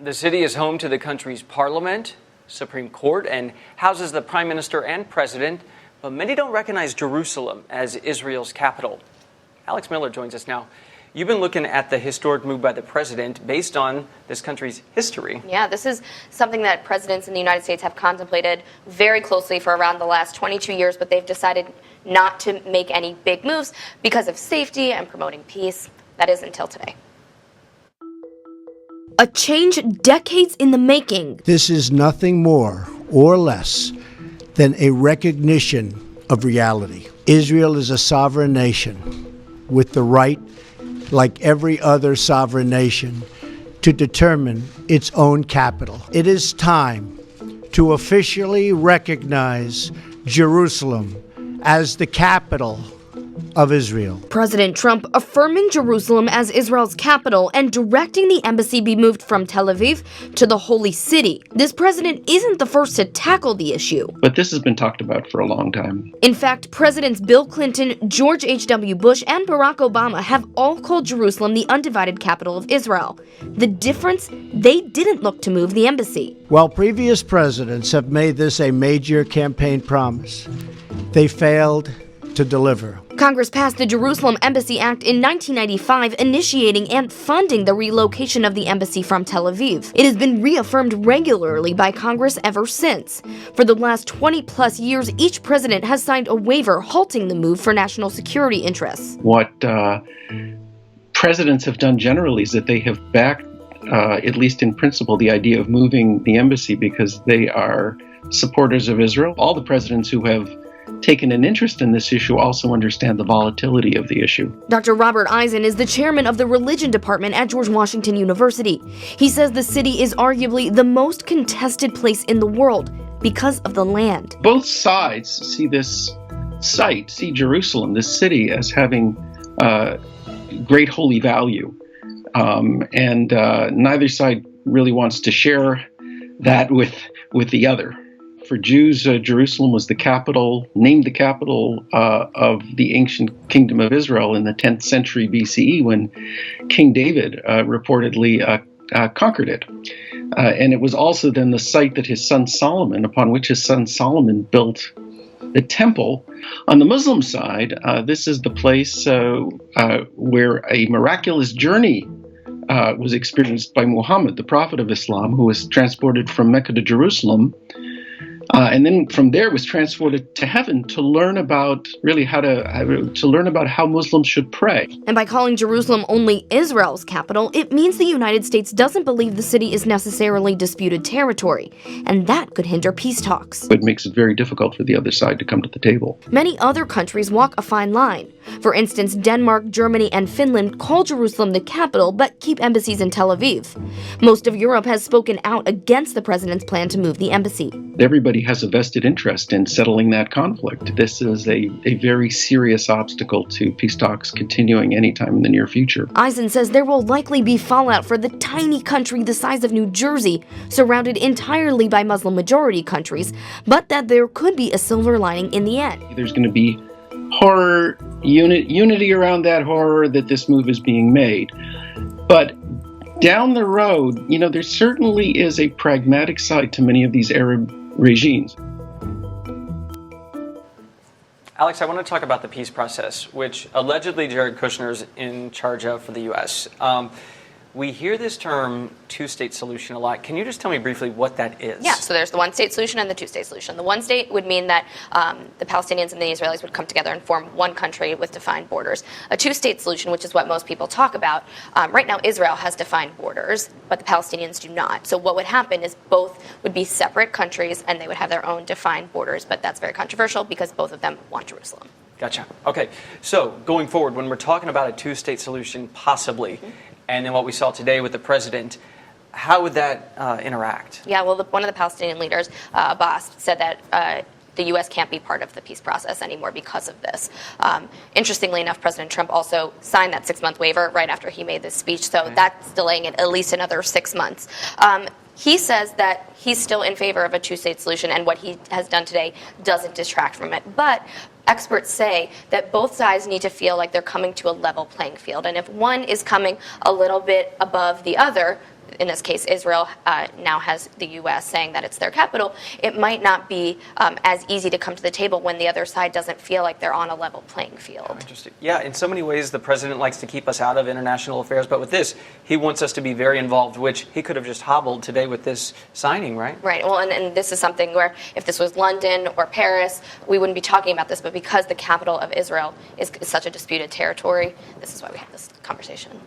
The city is home to the country's parliament, Supreme Court, and houses the prime minister and president, but many don't recognize Jerusalem as Israel's capital. Alex Miller joins us now. You've been looking at the historic move by the president based on this country's history. Yeah, this is something that presidents in the United States have contemplated very closely for around the last 22 years, but they've decided not to make any big moves because of safety and promoting peace. That is until today. A change decades in the making. This is nothing more or less than a recognition of reality. Israel is a sovereign nation with the right, like every other sovereign nation, to determine its own capital. It is time to officially recognize Jerusalem as the capital of Israel. President Trump affirming Jerusalem as Israel's capital and directing the embassy be moved from Tel Aviv to the Holy City. This president isn't the first to tackle the issue. But this has been talked about for a long time. In fact, Presidents Bill Clinton, George H.W. Bush, and Barack Obama have all called Jerusalem the undivided capital of Israel. The difference? They didn't look to move the embassy. While previous presidents have made this a major campaign promise, they failed to deliver. Congress passed the Jerusalem Embassy Act in 1995, initiating and funding the relocation of the embassy from Tel Aviv. It has been reaffirmed regularly by Congress ever since. For the last 20-plus years, each president has signed a waiver halting the move for national security interests. What presidents have done generally is that they have backed, at least in principle, the idea of moving the embassy because they are supporters of Israel. All the presidents who have taken an interest in this issue also understand the volatility of the issue. Dr. Robert Eisen is the chairman of the religion department at George Washington University. He says the city is arguably the most contested place in the world because of the land. Both sides see this site, see Jerusalem, this city, as having great holy value. And neither side really wants to share that with the other. For Jews, Jerusalem was the capital, named the capital of the ancient kingdom of Israel in the 10th century BCE when King David reportedly conquered it. And it was also then the site that his son Solomon, upon which his son Solomon built the temple. On the Muslim side, this is the place where a miraculous journey was experienced by Muhammad, the prophet of Islam, who was transported from Mecca to Jerusalem. And then from there was transported to heaven to learn about really to learn about how Muslims should pray. And by calling Jerusalem only Israel's capital, it means the United States doesn't believe the city is necessarily disputed territory, and that could hinder peace talks. It makes it very difficult for the other side to come to the table. Many other countries walk a fine line. For instance, Denmark, Germany, and Finland call Jerusalem the capital but keep embassies in Tel Aviv. Most of Europe has spoken out against the president's plan to move the embassy. Everybody has a vested interest in settling that conflict. This is a very serious obstacle to peace talks continuing anytime in the near future. Eisen says there will likely be fallout for the tiny country the size of New Jersey, surrounded entirely by Muslim-majority countries, but that there could be a silver lining in the end. There's going to be horror, unity around that horror that this move is being made. But down the road, there certainly is a pragmatic side to many of these Arab regimes. Alex, I want to talk about the peace process, which allegedly Jared Kushner is in charge of for the U.S. We hear this term two-state solution a lot. Can you just tell me briefly what that is? Yeah, so there's the one-state solution and the two-state solution. The one-state would mean that the Palestinians and the Israelis would come together and form one country with defined borders. A two-state solution, which is what most people talk about, right now Israel has defined borders, but the Palestinians do not. So what would happen is both would be separate countries and they would have their own defined borders, but that's very controversial because both of them want Jerusalem. Gotcha. Okay, so going forward, when we're talking about a two-state solution, possibly, and then what we saw today with the president, how would that interact? Yeah, well, one of the Palestinian leaders, Abbas, said that the U.S. can't be part of the peace process anymore because of this. Interestingly enough, President Trump also signed that 6-month waiver right after he made this speech, so that's delaying it at least another 6 months. He says that he's still in favor of a two-state solution, and what he has done today doesn't distract from it. But experts say that both sides need to feel like they're coming to a level playing field. And if one is coming a little bit above the other, in this case, Israel now has the U.S. saying that it's their capital, it might not be as easy to come to the table when the other side doesn't feel like they're on a level playing field. Oh, interesting. Yeah, in so many ways, the president likes to keep us out of international affairs, but with this, he wants us to be very involved, which he could have just hobbled today with this signing, right? Right. Well, and this is something where if this was London or Paris, we wouldn't be talking about this, but because the capital of Israel is such a disputed territory, this is why we have this conversation.